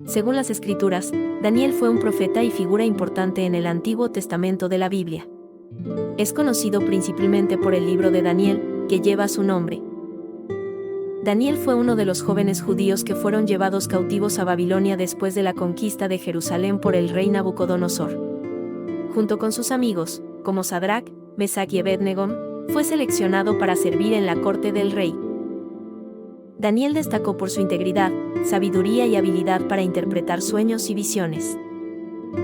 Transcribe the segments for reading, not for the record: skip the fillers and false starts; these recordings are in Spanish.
Según las Escrituras, Daniel fue un profeta y figura importante en el Antiguo Testamento de la Biblia. Es conocido principalmente por el libro de Daniel, que lleva su nombre. Daniel fue uno de los jóvenes judíos que fueron llevados cautivos a Babilonia después de la conquista de Jerusalén por el rey Nabucodonosor. Junto con sus amigos, como Sadrac, Mesac y Abednego, fue seleccionado para servir en la corte del rey. Daniel destacó por su integridad, sabiduría y habilidad para interpretar sueños y visiones.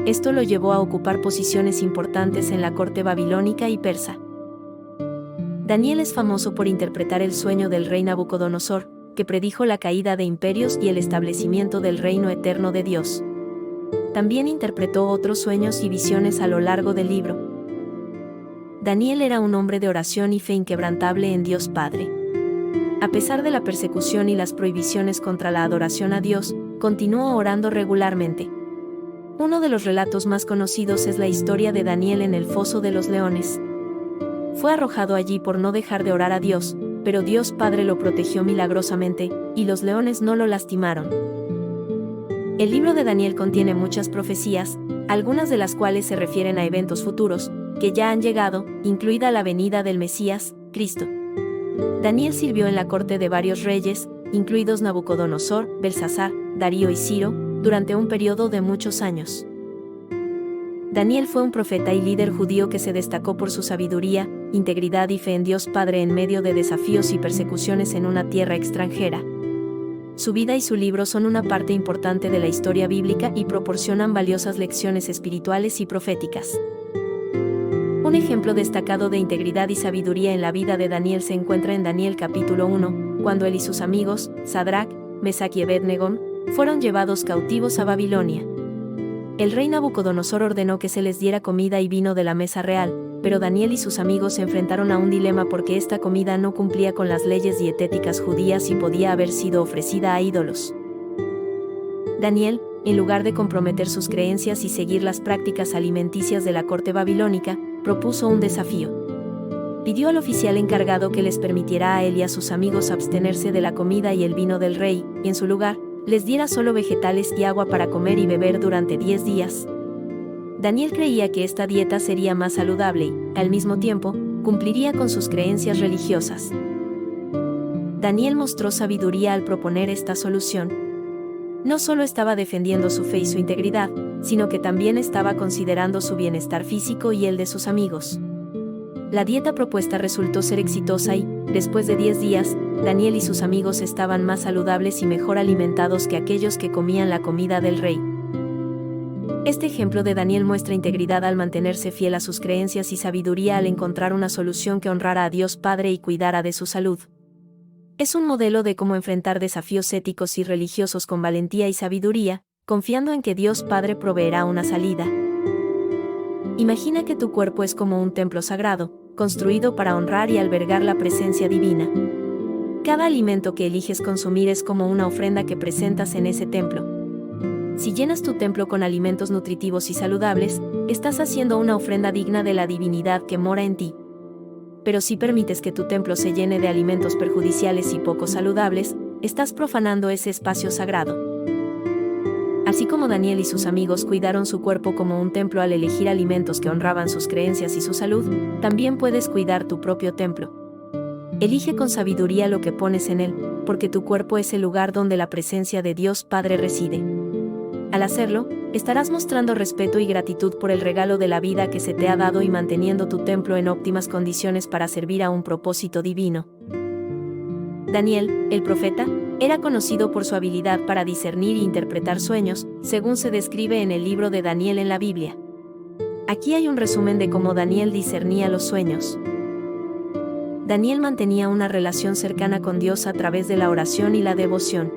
Esto lo llevó a ocupar posiciones importantes en la corte babilónica y persa. Daniel es famoso por interpretar el sueño del rey Nabucodonosor, que predijo la caída de imperios y el establecimiento del reino eterno de Dios. También interpretó otros sueños y visiones a lo largo del libro. Daniel era un hombre de oración y fe inquebrantable en Dios Padre. A pesar de la persecución y las prohibiciones contra la adoración a Dios, continuó orando regularmente. Uno de los relatos más conocidos es la historia de Daniel en el foso de los leones. Fue arrojado allí por no dejar de orar a Dios, pero Dios Padre lo protegió milagrosamente, y los leones no lo lastimaron. El libro de Daniel contiene muchas profecías, algunas de las cuales se refieren a eventos futuros, que ya han llegado, incluida la venida del Mesías, Cristo. Daniel sirvió en la corte de varios reyes, incluidos Nabucodonosor, Belsasar, Darío y Ciro, durante un periodo de muchos años. Daniel fue un profeta y líder judío que se destacó por su sabiduría, integridad y fe en Dios Padre en medio de desafíos y persecuciones en una tierra extranjera. Su vida y su libro son una parte importante de la historia bíblica y proporcionan valiosas lecciones espirituales y proféticas. Un ejemplo destacado de integridad y sabiduría en la vida de Daniel se encuentra en Daniel capítulo 1, cuando él y sus amigos, Sadrac, Mesac y Abednego, fueron llevados cautivos a Babilonia. El rey Nabucodonosor ordenó que se les diera comida y vino de la mesa real, pero Daniel y sus amigos se enfrentaron a un dilema porque esta comida no cumplía con las leyes dietéticas judías y podía haber sido ofrecida a ídolos. Daniel, en lugar de comprometer sus creencias y seguir las prácticas alimenticias de la corte babilónica, propuso un desafío. Pidió al oficial encargado que les permitiera a él y a sus amigos abstenerse de la comida y el vino del rey, y en su lugar, les diera solo vegetales y agua para comer y beber durante 10 días. Daniel creía que esta dieta sería más saludable y, al mismo tiempo, cumpliría con sus creencias religiosas. Daniel mostró sabiduría al proponer esta solución. No solo estaba defendiendo su fe y su integridad, sino que también estaba considerando su bienestar físico y el de sus amigos. La dieta propuesta resultó ser exitosa y, después de 10 días, Daniel y sus amigos estaban más saludables y mejor alimentados que aquellos que comían la comida del rey. Este ejemplo de Daniel muestra integridad al mantenerse fiel a sus creencias y sabiduría al encontrar una solución que honrara a Dios Padre y cuidara de su salud. Es un modelo de cómo enfrentar desafíos éticos y religiosos con valentía y sabiduría, confiando en que Dios Padre proveerá una salida. Imagina que tu cuerpo es como un templo sagrado, construido para honrar y albergar la presencia divina. Cada alimento que eliges consumir es como una ofrenda que presentas en ese templo. Si llenas tu templo con alimentos nutritivos y saludables, estás haciendo una ofrenda digna de la divinidad que mora en ti. Pero si permites que tu templo se llene de alimentos perjudiciales y poco saludables, estás profanando ese espacio sagrado. Así como Daniel y sus amigos cuidaron su cuerpo como un templo al elegir alimentos que honraban sus creencias y su salud, también puedes cuidar tu propio templo. Elige con sabiduría lo que pones en él, porque tu cuerpo es el lugar donde la presencia de Dios Padre reside. Al hacerlo, estarás mostrando respeto y gratitud por el regalo de la vida que se te ha dado y manteniendo tu templo en óptimas condiciones para servir a un propósito divino. Daniel, el profeta, era conocido por su habilidad para discernir e interpretar sueños, según se describe en el libro de Daniel en la Biblia. Aquí hay un resumen de cómo Daniel discernía los sueños. Daniel mantenía una relación cercana con Dios a través de la oración y la devoción.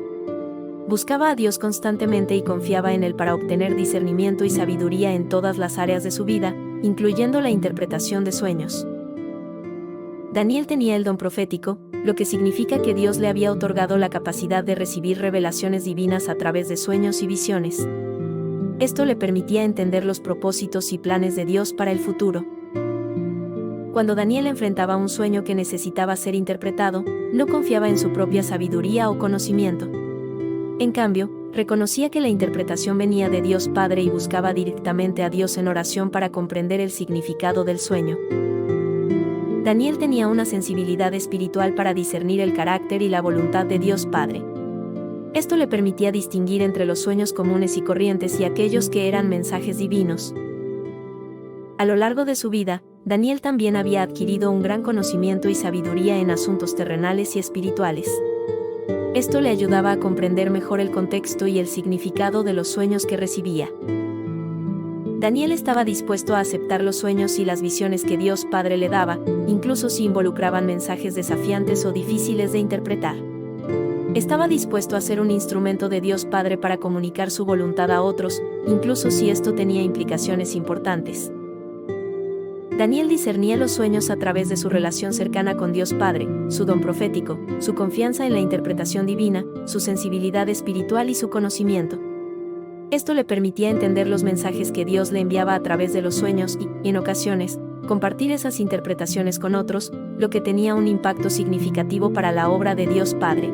Buscaba a Dios constantemente y confiaba en Él para obtener discernimiento y sabiduría en todas las áreas de su vida, incluyendo la interpretación de sueños. Daniel tenía el don profético, lo que significa que Dios le había otorgado la capacidad de recibir revelaciones divinas a través de sueños y visiones. Esto le permitía entender los propósitos y planes de Dios para el futuro. Cuando Daniel enfrentaba un sueño que necesitaba ser interpretado, no confiaba en su propia sabiduría o conocimiento. En cambio, Reconocía que la interpretación venía de Dios Padre y buscaba directamente a Dios en oración para comprender el significado del sueño. Daniel tenía una sensibilidad espiritual para discernir el carácter y la voluntad de Dios Padre. Esto le permitía distinguir entre los sueños comunes y corrientes y aquellos que eran mensajes divinos. A lo largo de su vida, Daniel también había adquirido un gran conocimiento y sabiduría en asuntos terrenales y espirituales. Esto le ayudaba a comprender mejor el contexto y el significado de los sueños que recibía. Daniel estaba dispuesto a aceptar los sueños y las visiones que Dios Padre le daba, incluso si involucraban mensajes desafiantes o difíciles de interpretar. Estaba dispuesto a ser un instrumento de Dios Padre para comunicar su voluntad a otros, incluso si esto tenía implicaciones importantes. Daniel discernía los sueños a través de su relación cercana con Dios Padre, su don profético, su confianza en la interpretación divina, su sensibilidad espiritual y su conocimiento. Esto le permitía entender los mensajes que Dios le enviaba a través de los sueños y, en ocasiones, compartir esas interpretaciones con otros, lo que tenía un impacto significativo para la obra de Dios Padre.